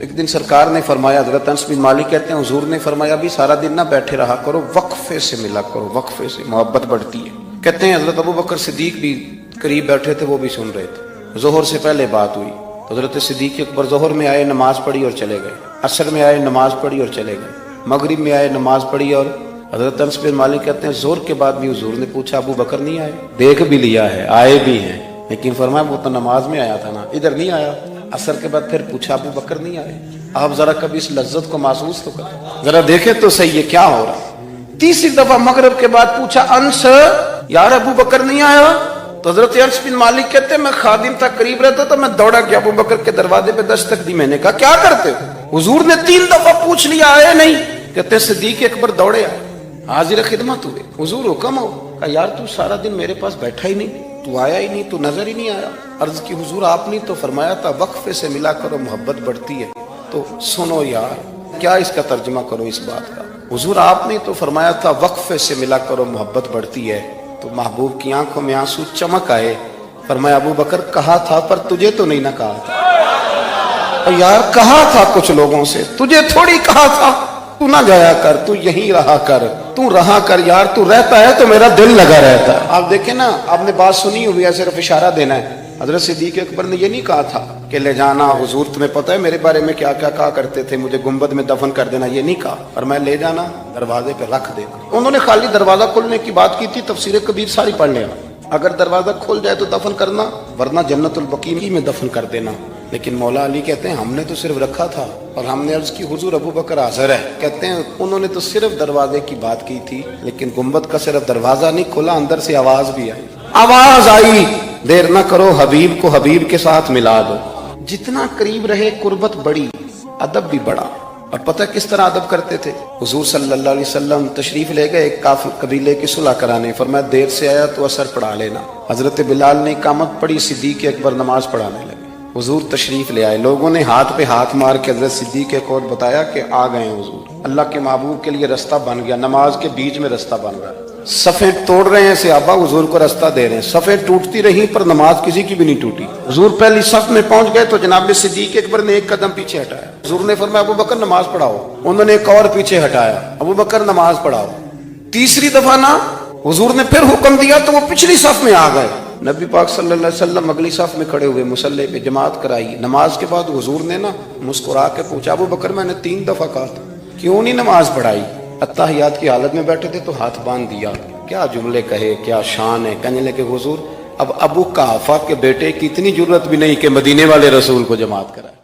ایک دن سرکار نے فرمایا، حضرت انس بن مالک کہتے ہیں حضور نے فرمایا بھی سارا دن نہ بیٹھے رہا کرو، وقفے سے ملا کرو، وقفے سے محبت بڑھتی ہے۔ کہتے ہیں حضرت ابو بکر صدیق بھی قریب بیٹھے تھے، وہ بھی سن رہے تھے۔ ظہر سے پہلے بات ہوئی، حضرت صدیق اکبر ظہر میں آئے، نماز پڑھی اور چلے گئے، عصر میں آئے، نماز پڑھی اور چلے گئے، مغرب میں آئے، نماز پڑھی اور حضرت انس بن مالک کہتے ہیں ظہر کے بعد بھی حضور نے پوچھا ابو بکر نہیں آئے؟ دیکھ بھی لیا ہے، آئے بھی ہیں، لیکن فرمایا وہ تو نماز میں آیا تھا نا، ادھر نہیں آیا۔ عصر کے بعد پھر پوچھا ابو بکر نہیں آئے؟ آپ ذرا کبھی اس لذت کو محسوس تو کریں، ذرا دیکھیں تو صحیح یہ کیا ہو رہا۔ تیسری دفعہ مغرب کے بعد پوچھا انس یار ابو بکر نہیں آیا؟ تو حضرت انس بن مالک کہتے ہیں میں خادم تھا، قریب رہتا تو میں دوڑا گیا ابو بکر کے دروازے پہ دستک دی، میں نے کہا کیا کرتے ہو؟ حضور نے 3 دفعہ پوچھ لیا آئے نہیں؟ کہتے صدیق اکبر دوڑے آئے، حاضر خدمت ہوئے، حضور حکم ہو۔ کہا یار تو سارا دن میرے پاس بیٹھا ہی نہیں، تو آیا ہی نہیں، تو نظر ہی نہیں آیا۔ عرض کی حضور آپ نے تو فرمایا تھا وقفے سے ملا کرو محبت بڑھتی ہے، تو سنو یار کیا اس کا ترجمہ کرو اس بات کا۔ حضور آپ نے تو فرمایا تھا وقفے سے ملا کرو محبت بڑھتی ہے، تو محبوب کی آنکھوں میں آنسو چمک آئے، فرمایا ابو بکر کہا تھا پر تجھے تو نہیں نہ کہا تھا۔ یار کہا تھا کچھ لوگوں سے، تجھے تھوڑی کہا تھا، تو نہ جایا کر، تو یہیں رہا کر، تو رہا کر یار، تو رہتا ہے تو میرا دل لگا رہتا ہے۔ آپ دیکھیں نا، آپ نے بات سنی ہوئی ہے، صرف اشارہ دینا ہے۔ حضرت صدیق اکبر نے یہ نہیں کہا تھا کہ لے جانا، حضور تمہیں پتہ ہے میرے بارے میں کیا کیا کہا کرتے تھے، مجھے گنبد میں دفن کر دینا، یہ نہیں کہا، اور میں لے جانا دروازے پہ رکھ دینا۔ انہوں نے خالی دروازہ کھولنے کی بات کی تھی، تفسیر کبیر ساری پڑھ لینا، اگر دروازہ کھول جائے تو دفن کرنا، ورنہ جنت البقیع میں دفن کر دینا۔ لیکن مولا علی کہتے ہیں ہم نے تو صرف رکھا تھا، اور ہم نے عرض کی حضور ابو بکر حاضر ہے۔ کہتے ہیں انہوں نے تو صرف دروازے کی بات کی تھی، لیکن گنبد کا صرف دروازہ نہیں کھولا، اندر سے آواز بھی آئی، آواز آئی دیر نہ کرو حبیب کو حبیب کے ساتھ ملا دو۔ جتنا قریب رہے قربت بڑی، ادب بھی بڑا۔ اور پتہ کس طرح ادب کرتے تھے؟ حضور صلی اللہ علیہ وسلم تشریف لے گئے ایک کافر قبیلے کی صلح کرانے، فرمایا دیر سے آیا تو اثر پڑھا لینا۔ حضرت بلال نے اقامت پڑھی، صدیق اکبر نماز پڑھانے لگے، حضور تشریف لے آئے، لوگوں نے ہاتھ پہ ہاتھ مار کے حضرت صدیق کو بتایا کہ آ گئے ہیں حضور۔ اللہ کے محبوب کے لیے رستہ بن گیا، نماز کے بیچ میں رستہ بن رہا ہے، صفیں توڑ رہے ہیں صحابہ، حضور کو رستہ دے رہے ہیں، صفیں ٹوٹتی رہی پر نماز کسی کی بھی نہیں ٹوٹی۔ حضور پہلی صف میں پہنچ گئے تو جناب صدیق اکبر نے ایک قدم پیچھے ہٹایا، حضور نے فرمایا ابو بکر نماز پڑھاؤ، انہوں نے ایک اور پیچھے ہٹایا، ابو بکر نماز پڑھاؤ۔ تیسری دفعہ نا حضور نے پھر حکم دیا تو وہ پچھلی صف میں آ گئے۔ نبی پاک صلی اللہ علیہ وسلم اگلی صف میں کھڑے ہوئے، مصلی پہ جماعت کرائی۔ نماز کے بعد حضور نے نا مسکرا کے پوچھا ابو بکر میں نے 3 دفعہ کہا تھا کیوں نہیں نماز پڑھائی؟ اتحیات کی حالت میں بیٹھے تھے تو ہاتھ باندھ دیا، کیا جملے کہے، کیا شان ہے۔ کہنے لگے حضور اب ابو قحافہ کے بیٹے کی اتنی ضرورت بھی نہیں کہ مدینے والے رسول کو جماعت کرائے۔